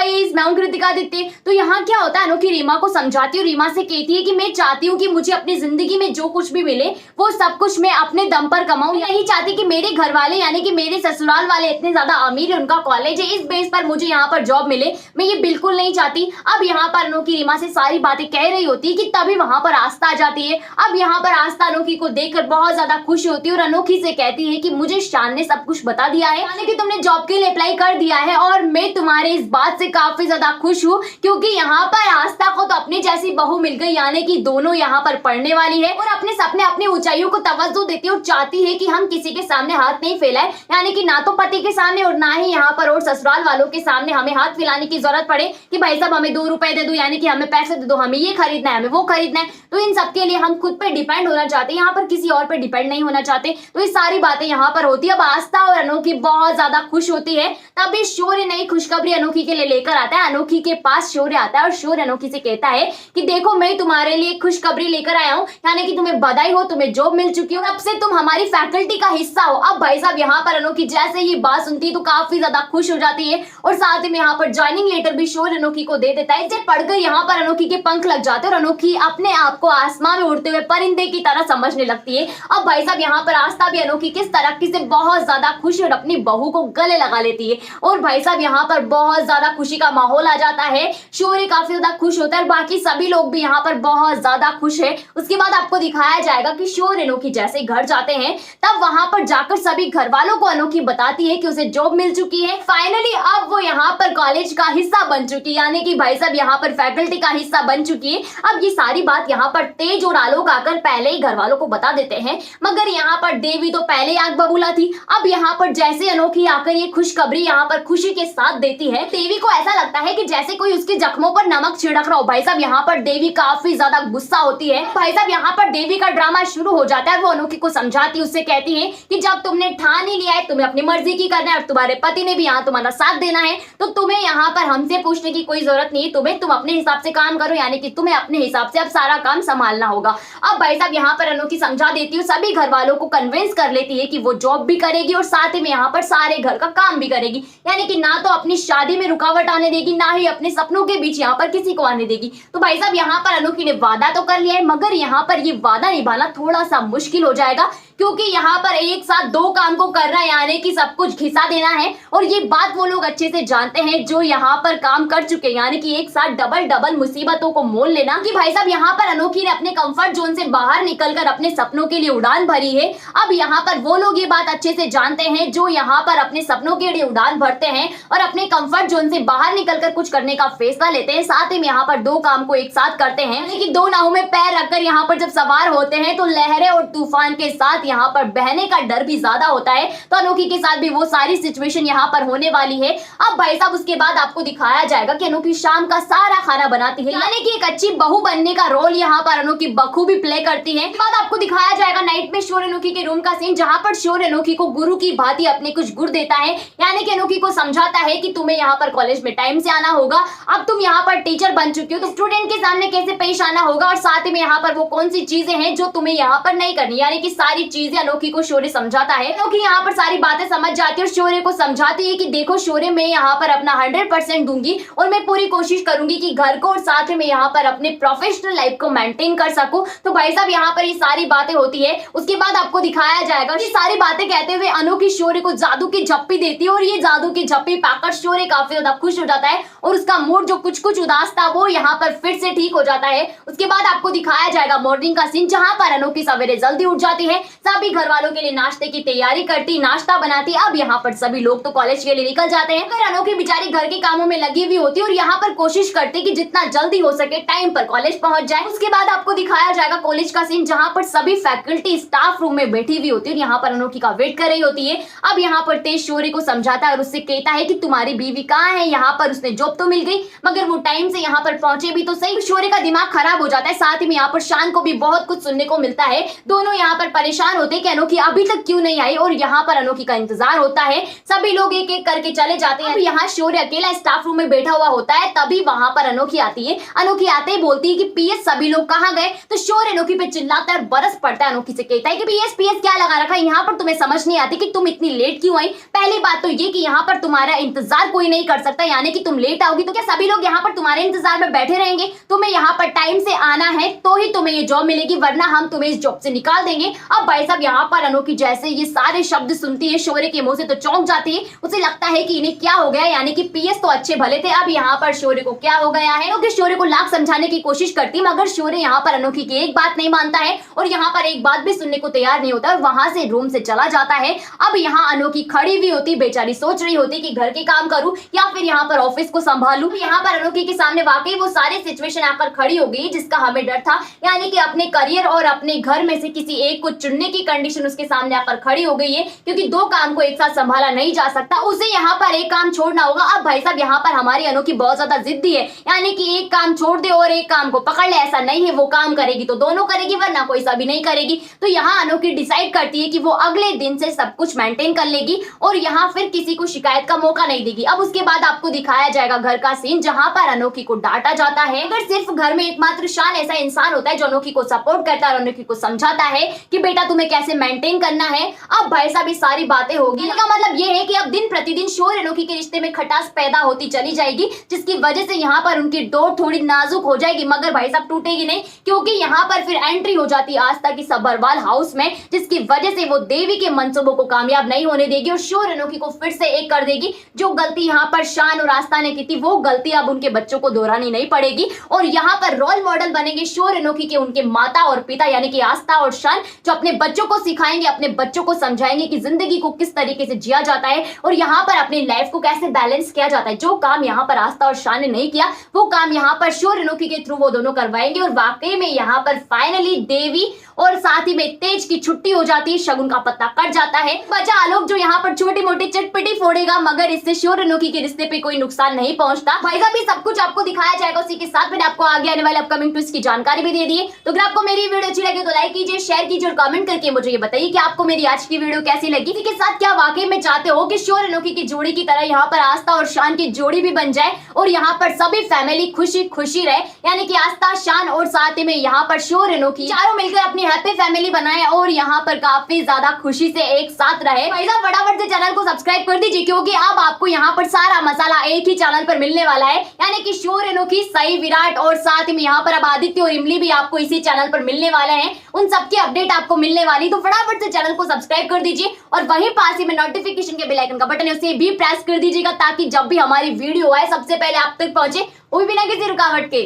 Guys, मैं हूं कृतिका आदित्य। तो यहाँ क्या होता है, अनोखी रीमा को समझाती हूँ, रीमा से कहती है कि मैं चाहती हूँ कि मुझे अपनी जिंदगी में जो कुछ भी मिले वो सब कुछ मैं अपने दम पर कमाऊं। नहीं चाहती कि मेरे घर वाले यानी कि मेरे ससुराल वाले इतने ज्यादा अमीर है, उनका कॉलेज है, इस बेस पर मुझे यहाँ पर जॉब मिले, मैं ये बिल्कुल नहीं चाहती। अब यहाँ पर अनोखी रीमा से सारी बातें कह रही होती है कि तभी वहां पर आस्था आ जाती है। अब यहाँ पर आस्था अनोखी को देखकर बहुत ज्यादा खुश होती है और अनोखी से कहती है कि मुझे शान ने सब कुछ बता दिया है, यानी कि तुमने जॉब के लिए अप्लाई कर दिया है और मैं तुम्हारे इस बात से काफी ज्यादा खुश हूँ, क्योंकि यहाँ पर आस्था को तो अपनी जैसी बहू मिल गई, यानी कि दोनों यहाँ पर पढ़ने वाली है और अपने सपने अपनी ऊंचाइयों को तवज्जो देती है और चाहती है कि हम किसी के सामने हाथ नहीं फैलाए, यानी कि ना तो पति के सामने और ना ही यहाँ पर और ससुराल वालों के सामने हमें हाथ फैलाने की जरूरत पड़े कि भाई साहब हमें 2 रुपए दे दो, यानी कि हमें पैसे दे दो, हमें ये खरीदना है, हमें वो खरीदना है। तो इन सब के लिए हम खुद पे डिपेंड होना चाहते हैं, यहाँ पर किसी और पे डिपेंड नहीं होना चाहते। तो ये सारी बातें यहाँ पर होती है। अब आस्था और अनोखी बहुत ज्यादा खुश होती है, तभी शौर्य नई खुशखबरी अनोखी के लिए लेकर आता है। अनोखी के पास शौर्य आता है और शौर्य अनोखी से कहता है कि देखो मैं तुम्हारे लिए खुशखबरी लेकर आया हूँ, यानी कि तुम्हें बधाई हो, तुम्हें जॉब मिल चुकी हो, अब से तुम हमारी फैकल्टी का हिस्सा हो। अब भाई साहब यहाँ पर अनोखी जैसे ये बात सुनती है तो काफी ज्यादा खुश हो जाती है और साथ ही में यहाँ पर ज्वाइनिंग लेटर भी शौर्य अनोखी को दे देता है। जब पढ़कर यहाँ पर अनोखी के पंख लग जाते हैं और अनोखी अपने आप को आसमान में उड़ते हुए परिंदे की तरह समझने लगती है। अब भाई साहब यहाँ पर आस्था भी अनोखी किस तरक्की से बहुत ज्यादा खुश और अपनी बहू को गले लगा लेती है और भाई साहब यहाँ पर बहुत ज्यादा खुशी का माहौल आ जाता है। शौर्य काफी ज्यादा खुश होता है और बाकी सभी लोग भी यहाँ पर बहुत ज्यादा खुश है। उसके बाद आपको दिखाया जाएगा कि शौर्य अनोखी जैसे घर जाते हैं तब वहां पर जाकर सभी घर वालों को अनोखी बताती है कि उसे जॉब मिल चुकी है। फाइनली अब वो यहाँ पर कॉलेज का हिस्सा बन चुकी है, यानी कि भाई साहब यहाँ पर फैकल्टी का हिस्सा बन चुकी है। अब ये सारी बात यहाँ पर तेज और आलोक आकर पहले ही घर वालों को बता देते हैं, मगर यहाँ पर देवी तो पहले ही आग बबूला थी। अब यहाँ पर जैसे अनोखी आकर ये खुशखबरी यहाँ पर खुशी के साथ देती है, देवी को ऐसा लगता है कि जैसे कोई उसके जख्मों पर नमक छिड़क रहा हो। भाई साहब यहाँ पर देवी काफी ज्यादा गुस्सा होती है। भाई साहब यहाँ पर देवी का ड्रामा शुरू हो जाता है। वो अनोखी को समझाती, उससे कहती है कि जब तुमने ठान ही लिया है, तुम्हें अपनी मर्जी की करना है और तुम्हारे पति ने भी यहाँ तुम्हारा साथ देना है, तो तुम्हें यहाँ पर हमसे पूछने की कोई जरूरत नहीं है। तुम अपने हिसाब से काम करो, यानी कि तुम्हें अपने हिसाब से अब सारा काम संभालना होगा। अब भाई साहब यहाँ पर अनोखी समझा देती है, सभी घर वालों को कन्विंस कर लेती है कि वो जॉब भी करेगी और साथ ही में यहाँ पर सारे घर का काम भी करेगी, यानी कि ना तो अपनी शादी में रुकावट आने देगी, ना ही अपने सपनों के बीच यहाँ पर किसी को आने देगी। तो भाई साहब यहाँ पर अनोखी ने वादा तो कर लिया है, मगर यहाँ पर ये वादा निभाना थोड़ा सा मुश्किल हो जाएगा, क्योंकि यहाँ पर एक साथ 2 काम को करना है, यानी कि सब कुछ घिसा देना है। और ये बात वो लोग अच्छे से जानते हैं जो यहाँ पर काम कर चुके हैं, यानी कि एक साथ डबल मुसीबतों को मोल लेना। कि भाई साहब यहाँ पर अनोखी ने अपने कंफर्ट जोन से बाहर निकलकर अपने सपनों के लिए उड़ान भरी है। अब यहाँ पर वो लोग ये बात अच्छे से जानते हैं जो यहाँ पर अपने सपनों के लिए उड़ान भरते हैं और अपने कंफर्ट जोन से बाहर निकलकर कुछ करने का फैसला लेते हैं, साथ ही में यहाँ पर 2 काम को एक साथ करते हैं, यानी कि 2 नावों में पैर रखकर यहाँ पर जब सवार होते हैं तो लहरें और तूफान के साथ यहाँ पर बहने का डर भी ज्यादा होता है। तो अनोखी के साथ भी वो सारी सिचुएशन यहाँ पर होने वाली है। अब भाई साहब उसके बाद आपको दिखाया जाएगा कि अनोखी शाम का सारा खाना बनाती है, यानी कि एक अच्छी बहू बनने का रोल यहाँ पर अनोखी बखूबी प्ले करती है। बाद आपको दिखाया जाएगा नाइट में शौर्य अनोखी के रूम का सीन, जहाँ पर शौर्य अनोखी को गुरु की भांति अपने कुछ गुर देता है, यानी कि अनोखी को समझाता है कि तुम्हें यहाँ पर कॉलेज में टाइम से आना होगा, अब तुम यहाँ पर टीचर बन चुकी हो तो स्टूडेंट के सामने कैसे पेश आना होगा और साथ में यहाँ पर वो कौन सी चीजें हैं जो तुम्हें यहाँ पर नहीं करनी, यानी कि सारी चीजें अनोखी को शौर्य समझाता है। अनोखी यहाँ पर सारी बातें समझ जाती है और शौर्य को समझाती है कि देखो शौर्य, मैं यहाँ पर अपना 100% दूंगी और मैं पूरी कोशिश करूंगी कि घर को और साथ में यहाँ पर अपने प्रोफेशनल लाइफ को मेंटेन कर सकूं। तो भाई साहब यहाँ पर ये सारी बातें होती है। उसके बाद आपको दिखाया जाएगा ये सारी बातें कहते हुए अनोखी शौर्य को जादू की झप्पी देती है और ये जादू की झप्पी पाकर शौर्य काफी ज्यादा खुश हो जाता है और उसका मूड जो कुछ उदास था वो यहाँ पर फिर से ठीक हो जाता है। उसके बाद आपको दिखाया जाएगा मॉर्निंग का सीन, जहाँ पर अनोखी सवेरे जल्दी उठ जाती है, सभी घर वालों के लिए नाश्ते की तैयारी करती, नाश्ता बनाती। अब यहाँ पर सभी लोग तो कॉलेज के लिए निकल जाते हैं, फिर अनोखी बेचारी घर के कामों में लगी हुई होती है और यहाँ पर कोशिश करती कि जितना जल्दी हो सके टाइम पर कॉलेज पहुंच जाए। उसके बाद आपको दिखाया जाएगा कॉलेज का सीन, जहाँ पर सभी फैकल्टी स्टाफ रूम में बैठी हुई होती है और यहाँ पर अनोखी का वेट कर रही होती है। अब यहाँ पर तेज शौर्य को समझाता है और उससे कहता है कि तुम्हारी बीवी कहाँ है, यहाँ पर उसने जॉब तो मिल गई मगर वो टाइम से यहाँ पर पहुंचे भी तो सही। शौर्य का दिमाग खराब हो जाता है, साथ ही में यहाँ पर शान को भी बहुत कुछ सुनने को मिलता है। दोनों यहाँ पर परेशान होते हैं कि अनोखी अभी तक क्यों नहीं आई और यहाँ पर अनोखी का इंतजार होता है। सभी लोग एक एक करके चले जाते हैं। यहाँ शौर्य अकेला स्टाफ रूम में बैठा हुआ होता है, तभी वहां पर अनोखी आती है। अनोखी आते ही बोलती है कि पीएस सभी लोग कहाँ गए, तो शौर्य अनोखी पे चिल्लाता है और बरस पड़ता है। अनोखी से कहता है कि पीएस क्या लगा रखा है यहाँ पर, तुम्हें समझ नहीं आती कि तुम इतनी लेट क्यों आई। पहली बात तो ये कि यहाँ पर तुम्हारा इंतजार कोई नहीं कर सकता, यानी कि तुम लेट आओगी तो क्या सभी लोग यहाँ पर तुम्हारे इंतजार में बैठे रहेंगे? तुम्हें यहाँ पर टाइम से आना है तो ही तुम्हें ये जॉब मिलेगी, वरना हम तुम्हें इस जॉब से निकाल देंगे। अब भाई साहब यहाँ पर अनोखी जैसे ये सारे शब्द सुनती है शौर्य के मुंह से तो चौंक जाती है। उसे लगता है कि इन्हें क्या हो गया, यानी कि पीएस तो अच्छे भले थे, अब यहाँ पर शौर्य को क्या हो गया है। अनोखी शौर्य को लाख समझाने की कोशिश करती मगर शौर्य यहाँ पर अनोखी की एक बात नहीं मानता है और यहाँ पर एक बात भी सुनने को तैयार नहीं होता और वहां से रूम से चला जाता है। अब यहाँ अनोखी खड़ी हुई होती, बेचारी सोच रही होती कि घर के काम करूं या फिर यहाँ पर ऑफिस को संभालूं। यहाँ पर अनोखी के सामने वाकई वो सारी सिचुएशन आकर खड़ी हो गई जिसका हमें डर था, यानी कि अपने करियर और अपने घर में से किसी एक को चुनने की कंडीशन उसके सामने आकर खड़ी हो गई है, क्योंकि दो काम को एक साथ संभाला नहीं जा सकता, उसे यहाँ पर एक काम छोड़ना होगा। अब भाई साहब यहाँ पर हमारी अनोखी बहुत ज्यादा जिद्दी है, यानी कि एक काम छोड़ दे और एक काम को पकड़ ले, ऐसा नहीं है। वो काम करेगी तो दोनों करेगी वरना कोई सा भी नहीं करेगी। तो यहाँ अनोखी डिसाइड करती है कि वो अगले दिन से सब कुछ मेंटेन कर लेगी और यहाँ फिर किसी को शिकायत का मौका नहीं देगी। अब उसके बाद आपको दिखाया जाएगा घर का सीन जहां पर अनोखी को डांटा जाता है। अगर सिर्फ घर में एकमात्र शान ऐसा इंसान होता है जो अनोखी को सपोर्ट करता है और अनोखी को समझाता है कि बेटा तुम्हें कैसे मेंटेन करना है। अब भाई साहब ये सारी बातें होगी, इसका मतलब ये है कि अब दिन प्रतिदिन शौर्य अनोखी के रिश्ते में खटास पैदा होती चली जाएगी, जिसकी वजह से यहाँ पर उनकी डोर थोड़ी नाजुक हो जाएगी मगर भाई साहब टूटेगी नहीं, क्योंकि यहाँ पर फिर एंट्री हो जाती है आस्था की सब्बरवाल हाउस में, जिसकी वजह से वो देवी के मंसूबों को कामयाब नहीं होने देगी और शौर्य अनोखी को फिर से एक कर देगी। जो गलती यहाँ पर शान और आस्था ने की थी वो गलती अब उनके बच्चों को दोहरानी नहीं पड़ेगी और यहाँ पर रोल मॉडल बनेंगे शौर्य अनोखी के उनके माता और पिता, यानी कि आस्था और शान, जो अपने बच्चों को सिखाएंगे, अपने बच्चों को समझाएंगे कि जिंदगी को किस तरीके से जिया जाता है और यहाँ पर अपनी लाइफ को कैसे बैलेंस किया जाता है। जो काम यहाँ पर आस्था और शान ने नहीं किया वो काम यहाँ पर शौर्य अनोखी के थ्रू वो दोनों करवाएंगे और वाकई में यहाँ पर फाइनली देवी और साथ ही में तेज की छुट्टी हो जाती है, शगुन का पत्ता कट जाता है। बचा आलोक जो यहाँ पर छोटी मोटी चटपटी फोड़ेगा मगर इससे शौर्य अनोखी के रिश्ते पे कोई नुकसान नहीं पहुंचता। भाई साहब ये सब कुछ आपको दिखाया जाएगा, उसी के साथ मैंने आपको आगे आने वाले अपकमिंग ट्विस्ट की जानकारी भी दे दी है। तो अगर आपको मेरी वीडियो अच्छी लगी तो लाइक कीजिए, शेयर कीजिए और कमेंट करके मुझे ये बताइए कि आपको मेरी आज की वीडियो कैसी लगी। इसी के साथ क्या वाकई में चाहते हो कि शौर्य अनोखी की जोड़ी की तरह यहाँ पर आस्था और शान की जोड़ी भी बन जाए और यहाँ पर सभी फैमिली खुशी खुशी रहे, यानी कि आस्था, शान और साथ में यहाँ पर शौर्य अनोखी चारों मिलकर अपनी हैप्पी फैमिली बनाए और यहाँ पर काफी ज्यादा खुशी से एक साथ रहे। भाई साहब फटाफट से चैनल को सब्सक्राइब कर दीजिए क्योंकि अब आपको यहाँ पर सारा मसाला एक ही चैनल पर मिलने वाला है, यानी कि शौर्य अनोखी, सई, विराट और साथ में यहाँ पर अब आदित्य और इमली भी आपको इसी चैनल पर मिलने वाले हैं। उन सबकी अपडेट आपको मिलने वाली, तो फटाफट से चैनल को सब्सक्राइब कर दीजिए और वहीं पास ही में नोटिफिकेशन के बेल आइकन का बटन है उसे भी प्रेस कर दीजिएगा ताकि जब भी हमारी वीडियो आए सबसे पहले आप तक पहुंचे, वो भी बिना किसी रुकावट के।